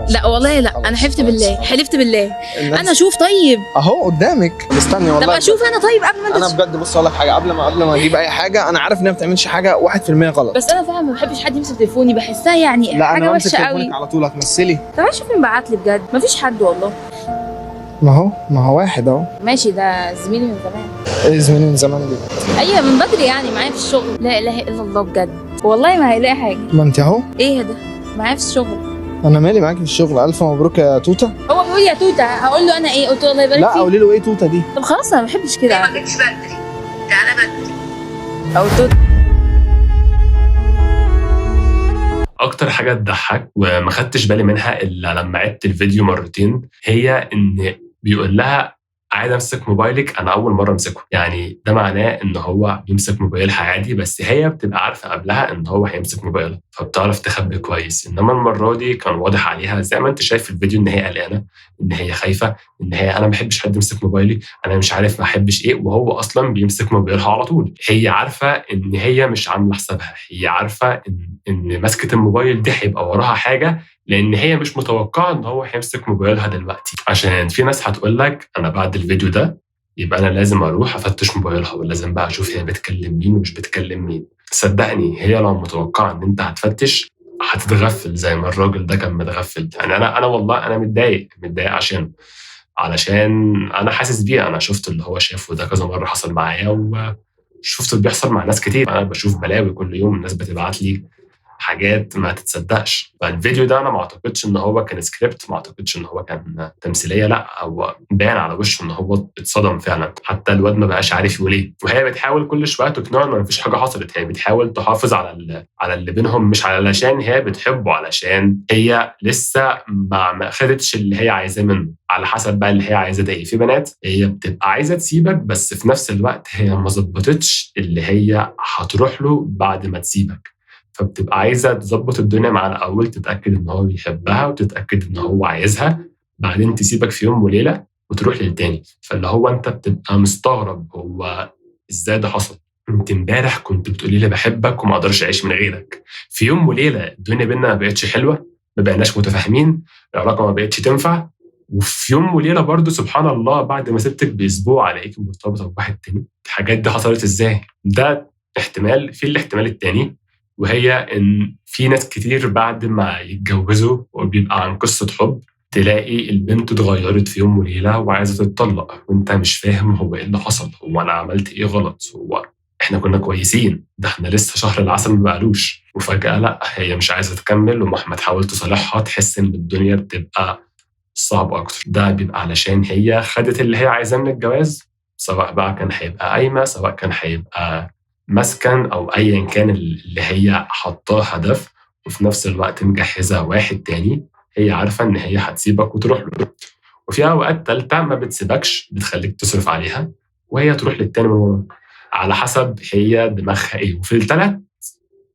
لا والله لا، انا حلفت بالله، حلفت بالله. انا اشوف طيب اهو قدامك، مستني والله. طب اشوف انا طيب قبل ما انت انا بجد بص اقول لك حاجه، قبل ما اجيب اي حاجه انا عارف ان هي ما بتعملش حاجه 1% غلط. بس انا فعلا ما بحبش حد يمسك تليفوني، بحسها يعني لا حاجه انا بمسك وحشه قوي. تليفونك على طول، هتمثلي. طب اشوف مين بعت لي بجد، مفيش حد والله. ما هو واحد اهو. ماشي، ده زميلي من زمان. ايه زميلي من زمان دي؟ ايوه من بدري يعني، معايا في الشغل. لا اله الا الله بجد والله ما هيلاقي حاجه. ما انت اهو. ايه ده؟ معايا في الشغل. انا مالي معاكي في الشغل؟ الف مبروك يا توته. هو بيقول يا توته، هقول له انا ايه؟ قلت له الله يبارك لا فيك. قولي له ايه توته دي. طب خلاص انا ما بحبش كده. ما جيتش بدري، تعالى بدري. او توته. اكتر حاجه تضحك وما خدتش بالي منها الا لما عدت الفيديو مرتين، هي ان بيقول لها عايز امسك موبايلك. انا اول مره امسكه، يعني ده معناه ان هو بيمسك موبايلها عادي، بس هي بتبقى عارفه قبلها ان هو هيمسك موبايلها، فبتعرف تخبي كويس. انما المره دي كان واضح عليها زي ما انت شايف في الفيديو ان هي قلقانه، ان هي خايفه، ان هي انا ما بحبش حد يمسك موبايلي، انا مش عارف ما احبش ايه، وهو اصلا بيمسك موبايلها على طول. هي عارفه ان هي مش عامله حسابها، هي عارفه ان مسكه الموبايل دي هيبقى وراها حاجه، لان هي مش متوقعه ان هو هيمسك موبايلها دلوقتي. عشان في ناس هتقول لك انا بعد الفيديو ده يبقى انا لازم اروح افتش موبايلها، ولازم بقى اشوف هي بتكلم مين ومش بتكلم مين. صدقني هي لو متوقعه ان انت هتفتش هتتغفل زي ما الراجل ده كان متغفل. يعني انا والله انا متضايق عشانه، علشان انا حاسس بيه. انا شفت اللي هو شافه ده كذا مره حصل معايا، وشفت اللي بيحصل مع ناس كتير. انا بشوف بلاوي كل يوم، الناس بتبعت لي حاجات ما تتصدقش. فالفيديو ده انا ما اعتقدش ان هو كان سكريبت، ما اعتقدش ان هو كان تمثيليه، لا هو باين على وشه ان هو اتصدم فعلا. حتى الواد ما بقاش عارف يقول ايه، وهي بتحاول كل شويه تقنعه ان مفيش حاجه حصلت. هي بتحاول تحافظ على اللي بينهم، مش علشان هي بتحبه، علشان هي لسه ما خدتش اللي هي عايزاه منه. على حسب بقى اللي هي عايزاه ده ايه. في بنات هي بتبقى عايزه تسيبك، بس في نفس الوقت هي ما ظبطتش اللي هي هتروح له بعد ما تسيبك، فبتبقى عايزة تظبط الدنيا مع الأول، تتأكد إن هو بيحبها وتتأكد إن هو عايزها، بعدين تسيبك في يوم وليلة وتروح للتاني. فاللي هو أنت بتبقى مستغرب هو إزاي ده حصل. أنت امبارح كنت بتقولي لي بحبك وما أقدرش أعيش من غيرك، في يوم وليلة الدنيا بينا ما بقتش حلوة، ما بقيناش متفاهمين، العلاقة ما بقتش تنفع، وفي يوم وليلة برضو سبحان الله بعد ما سبتك بأسبوع عليك مرتبطة بواحد تاني. الحاجات دي حصلت إزاي؟ ده احتمال. في الاحتمال التاني، وهي إن في ناس كتير بعد ما يتجوزوا وبيبقى عن قصة حب تلاقي البنت اتغيرت في يوم وليلة وعايزة تتطلق، وانت مش فاهم هو ايه اللي حصل، هو انا عملت ايه غلط، هو احنا كنا كويسين، ده احنا لسه شهر العسل ما بقالوش، وفجأة لا هي مش عايزة تكمل، ومهما تحاول تصالحها تحس ان الدنيا بتبقى صعب اكتر. ده بيبقى علشان هي خدت اللي هي عايزاه من الجواز، سواء بقى كان هيبقى قايمة، سواء كان هيبقى مسكن، او ايا كان اللي هي حطاه هدف، وفي نفس الوقت مجهزه واحد تاني هي عارفه ان هي هتسيبك وتروح له. وفي اوقات تالتة ما بتسيبكش، بتخليك تصرف عليها وهي تروح للتاني من ورا، على حسب هي دماغها ايه. وفي الثلاث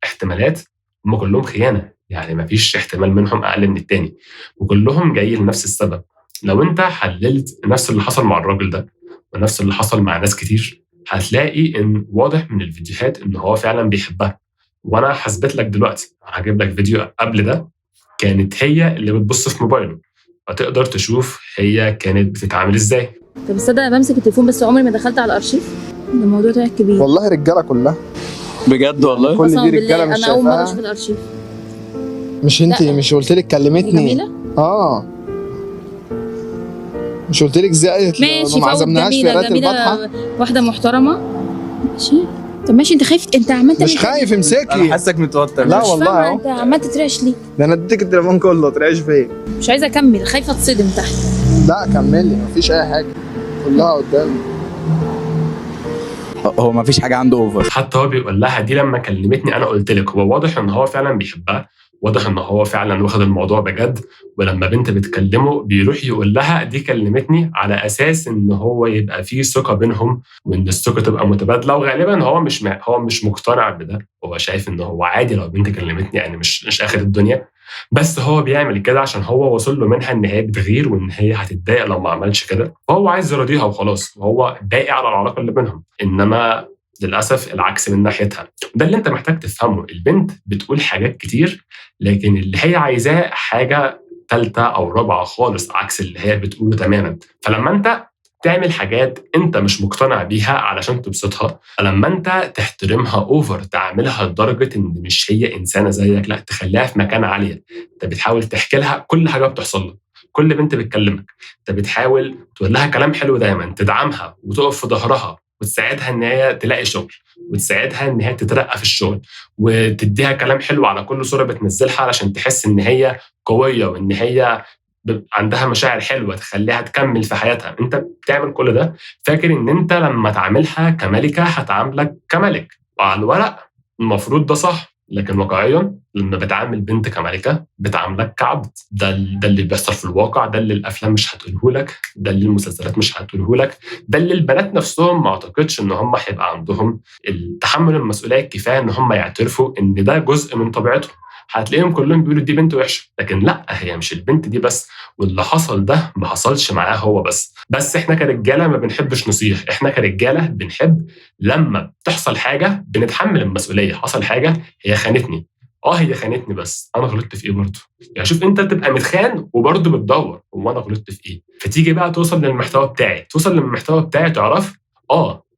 احتمالات هم كلهم خيانه، يعني ما فيش احتمال منهم اقل من التاني، وكلهم جايين لنفس السبب. لو انت حللت نفس اللي حصل مع الراجل ده ونفس اللي حصل مع ناس كتير، هتلاقي ان واضح من الفيديوهات ان هو فعلا بيحبها. وانا هثبت لك دلوقتي، هجيب لك فيديو قبل ده كانت هي اللي بتبص في موبايله، فتقدر تشوف هي كانت بتتعامل ازاي. طب تصدق انا بمسك التليفون بس عمري ما دخلت على الارشيف. ده الموضوع طلع كبير والله رجاله كلها بجد والله. كل قسما دي بالله رجاله مش انا اول مره شايفاها. اشوف الارشيف. مش انت لا. مش قلت لك كلمتني؟ جميله مش قلت لك ازاي ماشي، ما عزمناهاش في قراءة الفاتحه؟ واحده محترمه ماشي. طب ماشي، انت خايف؟ انت عمال مش خايف، امسكي. انا حاسك متوتر. لا مش والله فاهمة، اهو. انت عمال تترعش ليه؟ ده انا اديتك التليفون كله، ترعش فين؟ مش عايزه اكمل، خايفه اتصدم تحت. لا كملي، مفيش اي حاجه، كلها قدامي. هو ما فيش حاجه عنده اوفر. حتى هو بيقول لها دي لما كلمتني انا قلت لك. هو واضح ان هو فعلا بيحبها، واضح ان هو فعلا واخد الموضوع بجد. ولما بنت بتكلمه بيروح يقول لها دي كلمتني، على اساس ان هو يبقى فيه ثقه بينهم، وان الثقه تبقى متبادله. وغالبا هو مش مقتنع بده، هو شايف ان هو عادي لو بنت كلمتني، يعني مش اخر الدنيا. بس هو بيعمل كده عشان هو وصل له منها ان هي بتغير وان هي هتتضايق لو ما عملش كده، فهو عايز يراضيها وخلاص، وهو ضايق على العلاقه اللي بينهم. انما للاسف العكس من ناحيتها. ده اللي انت محتاج تفهمه. البنت بتقول حاجات كتير، لكن اللي هي عايزاه حاجه ثالثه او رابعه خالص، عكس اللي هي بتقوله تماما. فلما انت تعمل حاجات انت مش مقتنع بيها علشان تبسطها، لما انت تحترمها اوفر، تعملها لدرجه ان مش هي انسانه زيك، لا تخليها في مكان عاليه، انت بتحاول تحكي لها كل حاجه بتحصل لك، كل بنت بتكلمك انت بتحاول تقول لها كلام حلو دايما، تدعمها وتقف في ظهرها وتساعدها ان هي تلاقي شغل، وتساعدها ان هي تترقى في الشغل، وتديها كلام حلو على كل صوره بتنزلها علشان تحس ان هي قويه وان هي عندها مشاعر حلوه تخليها تكمل في حياتها. انت بتعمل كل ده فاكر ان انت لما تعاملها كملكه هتعاملك كملك، وعلى الورق المفروض ده صح، لكن واقعيا لما بتعامل بنت كملكه بتعاملك كعبد. ده اللي بيحصل في الواقع، ده اللي الافلام مش هتقوله لك، ده اللي المسلسلات مش هتقوله لك، ده اللي البنات نفسهم ما اعتقدش ان هم هيبقى عندهم التحمل المسؤوليه الكفايه ان هم يعترفوا ان ده جزء من طبيعتهم. هتلاقيهم كلهم بيقولوا دي بنت وحشه، لكن لا، هي مش البنت دي بس، واللي حصل ده ما حصلش معاه هو بس احنا كرجاله ما بنحبش نصيح، احنا كرجاله بنحب لما بتحصل حاجه بنتحمل المسؤوليه. حصل حاجه، هي خانتني، هي خانتني، بس انا غلطت في ايه برضه؟ يعني شوف انت تبقى متخان وبرضه بتدور هو انا غلطت في ايه، فتيجي بقى توصل للمحتوى بتاعي تعرف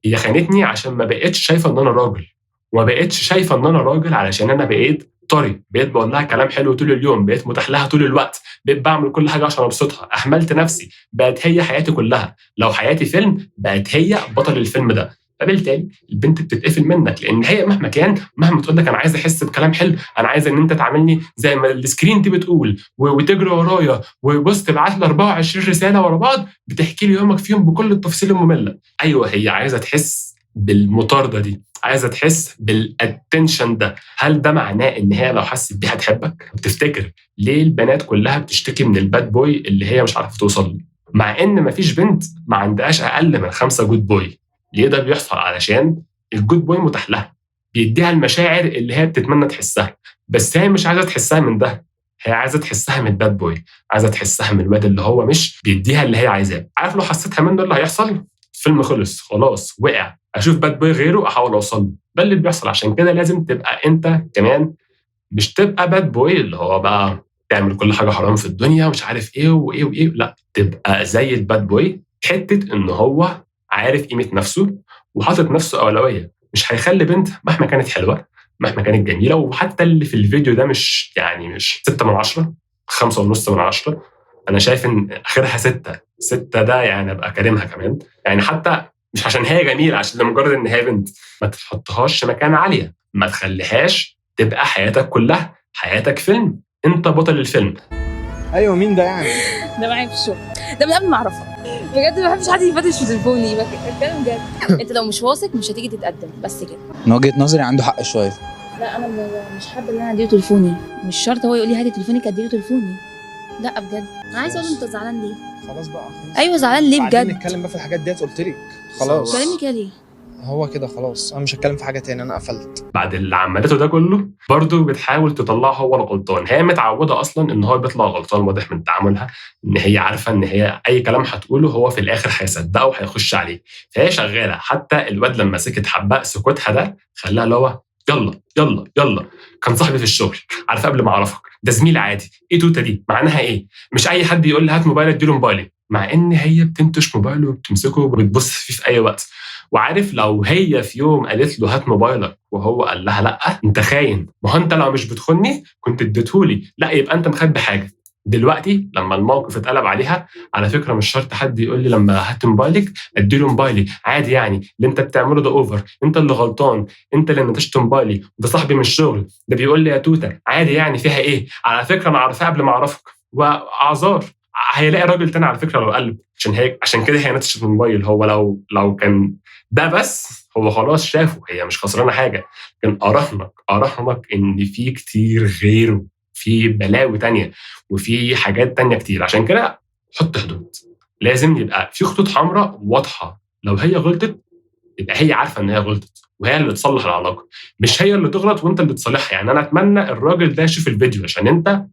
هي خانتني عشان ما بقتش شايفه ان انا راجل، وما بقتش شايفه ان انا راجل علشان انا بقيت طري، بقيت بقول لها كلام حلو طول اليوم، بقيت متاح لها طول الوقت، بقيت بعمل كل حاجه عشان ابسطها، اهملت نفسي، بقت هي حياتي كلها. لو حياتي فيلم بقت هي بطل الفيلم ده، فبالتالي البنت بتتقفل منك، لان هي مهما كان، مهما تقول لك انا عايزه احس بكلام حلو، انا عايزه ان انت تعاملني زي ما السكرين دي بتقول وتجري ورايا وبص تبعت لي 24 رساله ورا بعض بتحكي لي يومك فيهم بكل التفاصيل الممله. ايوه، هي عايزه تحس بالمطارده دي، عايزه تحس بالاتنشن ده. هل ده معناه ان هي لو حست بيها تحبك؟ تفتكر ليه البنات كلها بتشتكي من الباد بوي اللي هي مش عارفه توصل له، مع ان مفيش بنت ما عندهاش اقل من 5 جود بوي؟ ليه ده بيحصل؟ علشان الجود بوي متاح لها، بيديها المشاعر اللي هي بتتمنى تحسها، بس هي مش عايزه تحسها من ده، هي عايزه تحسها من الباد بوي، عايزه تحسها من الواد اللي هو مش بيديها اللي هي عايزاه. عارف لو حسيتها منه اللي هيحصل؟ الفيلم خلص خلاص، وقع، اشوف باد بوي غيره احاول اوصل له. ده اللي بيحصل. عشان كده لازم تبقى انت كمان مش تبقى باد بوي اللي هو بقى تعمل كل حاجه حرام في الدنيا ومش عارف ايه وايه وايه، لا، تبقى زي الباد بوي، حته ان هو عارف قيمه نفسه وحاطط نفسه اولويه. مش هيخلي بنت مهما كانت حلوه، مهما كانت جميله، وحتى اللي في الفيديو ده مش 6 من 10، 5.5 من 10، انا شايف ان اخرها 6 ده يعني ابقى كارمها كمان. يعني حتى مش عشان هي جميله، عشان لمجرد ان هي بنت، ما تحطهاش مكان عاليه، ما تخليهاش تبقى حياتك كلها، حياتك فيلم، انت بطل الفيلم. ايوه، مين ده يعني؟ ده معايا في الشغل، ده من قبل ما اعرفك بجد. ما بحبش حد يفتش في تليفوني، بتكلم بجد. انت لو مش واثق مش هتيجي تتقدم، بس كده. من وجهة نظري عنده حق شوية. لا، انا مش حابه ان انا اديله تليفوني، مش شرط هو يقول لي هاتي تليفونك اديله تليفوني. لا بجد، انا عايزه اقول انت زعلان ليه؟ خلاص بقى، ايوه زعلان ليه بعدين بجد؟ نتكلم بقى في الحاجات ديت، قلت لك خلاص. كلمني كده ليه؟ هو كده خلاص، انا مش هتكلم في حاجه تاني، انا قفلت. بعد اللي عملته ده كله برضه بتحاول تطلعه هو الغلطان. هي متعوده اصلا ان هو بيطلع غلطان، واضح من تعاملها ان هي عارفه ان هي اي كلام هتقوله هو في الاخر هيصدقه وهيخش عليه، فهي شغاله. حتى الواد لما سكت حباء سكوتها ده خلاها اللي هو يلا يلا يلا. كان صاحبي في الشغل، عارف قبل ما اعرفك، ده زميل عادي. ايه توته دي؟ معناها ايه؟ مش اي حد يقول لي هات موبايلك اديله موبايلي، مع ان هي بتنتش موبايله وبتمسكه وبتبص فيه في اي وقت. وعارف لو هي في يوم قالت له هات موبايلك وهو قال لها لا، انت خاين. ما هو انت لو مش بتخوني كنت اديتهولي، لا يبقى انت مخبي حاجه. دلوقتي لما الموقف اتقلب عليها، على فكره مش شرط حد يقول لي لما هات موبايلك اديله موبايلي، عادي يعني، اللي انت بتعمله ده اوفر، انت اللي غلطان، انت اللي نتشت موبايلي، ده صاحبي من الشغل، ده بيقول لي يا توته، عادي يعني فيها ايه؟ على فكره انا عارفاه قبل ما اعرفك، واعذار. هيلاقي راجل تاني على فكره لو قلب، عشان كده هي نتشت الموبايل. هو لو كان ده بس، هو خلاص شافه، هي مش خسرانه حاجه. لكن اراهنك ان في كتير غيره، في بلاوي تانية وفي حاجات تانية كتير. عشان كده حط حدود، لازم يبقى في خطوط حمراء واضحه. لو هي غلطت يبقى هي عارفه ان هي غلطت وهي اللي تصلح العلاقه، مش هي اللي تغلط وانت اللي تصلحها. يعني انا اتمنى الراجل ده يشوف الفيديو، عشان انت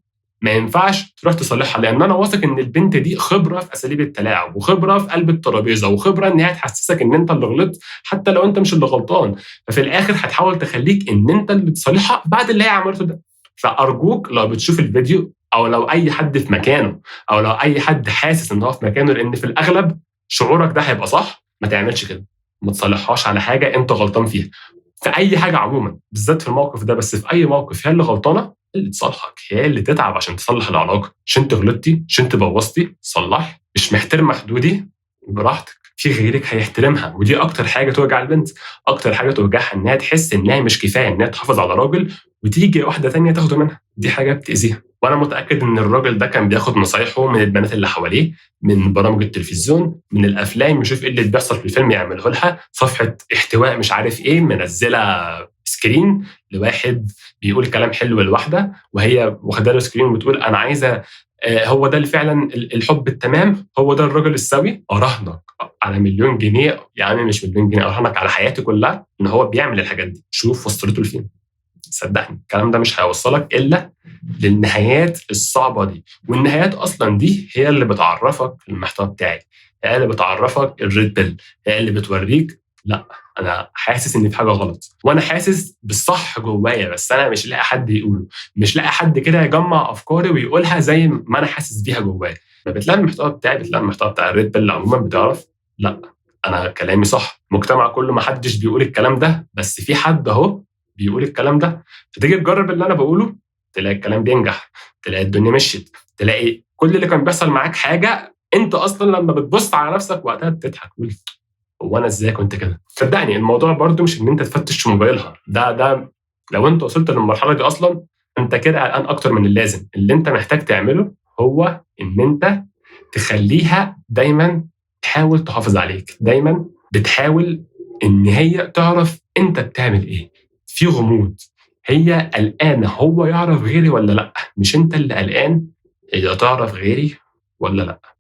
ما ينفعش تروح تصلحها، لان انا واثق ان البنت دي خبره في اساليب التلاعب، وخبره في قلب الترابيزه، وخبره ان هي تحسسك ان انت اللي غلطت حتى لو انت مش اللي غلطان. ففي الاخر هتحاول تخليك ان انت اللي تصلحها بعد اللي هي عملته ده. فارجوك لو بتشوف الفيديو او لو اي حد في مكانه، او لو اي حد حاسس ان هو في مكانه، لان في الاغلب شعورك ده هيبقى صح، ما تعملش كده. ما تصالحهاش على حاجه انت غلطان فيها، في اي حاجه عموما، بالذات في الموقف ده. بس في اي موقف هي اللي غلطانه، اللي تصالحك، هي اللي تتعب عشان تصلح العلاقه. مش انت غلطتي، مش انت بوظتي، صلحي. مش محترمه حدودي، براحتك، في غيرك هيحترمها. ودي اكتر حاجه توجع البنت، اكتر حاجه توجعها، انها تحس انها مش كفايه انها تحافظ على راجل وتيجي واحده تانية تاخده منها. دي حاجه بتاذيها. وانا متاكد ان الراجل ده كان بياخد نصايحه من البنات اللي حواليه، من برامج التلفزيون، من الافلام، يشوف ايه اللي بيحصل في الفيلم يعمله لها، صفحه احتواء مش عارف ايه منزله سكرين لواحد بيقول كلام حلو لواحده، وهي واخده له سكرين وبتقول انا عايزه هو ده فعلا الحب التمام، هو ده الراجل السوي. اراهنك على مليون جنيه، يعني مش مليون جنيه، اراهنك على حياتي كلها ان هو بيعمل الحاجات دي. شوف وصلته لفين. صدقني الكلام ده مش هيوصلك الا للنهايات الصعبه دي. والنهايات اصلا دي هي اللي بتعرفك المحتوى بتاعي، هي اللي بتعرفك الريد بيل، هي اللي بتوريك لا انا حاسس ان في حاجه غلط، وانا حاسس بالصح جوايا، بس انا مش لاقي حد يقوله، مش لاقي حد كده يجمع افكاري ويقولها زي ما انا حاسس بيها جوايا. فبتلاقي المحتوى بتاعي، بتلاقي المحتوى بتاع الريد بيل عموما، بتعرف لا انا كلامي صح. المجتمع كله ما حدش بيقول الكلام ده، بس في حد اهو بيقول الكلام ده. فتيجي تجرب اللي انا بقوله، تلاقي الكلام بينجح، تلاقي الدنيا مشيت، تلاقي كل اللي كان بيحصل معاك حاجه انت اصلا لما بتبص على نفسك وقتها بتضحك، تقول هو انا ازاي كنت كده. صدقني الموضوع برضو مش ان انت تفتش في موبايلها، ده لو انت وصلت للمرحله دي اصلا انت كده قلقان اكتر من اللازم. اللي انت محتاج تعمله هو ان انت تخليها دايما تحاول تحافظ عليك، دايما بتحاول ان هي تعرف انت بتعمل ايه. في غموض، هي قلقانه هو يعرف غيري ولا لا، مش انت اللي قلقان هي تعرف غيري ولا لا.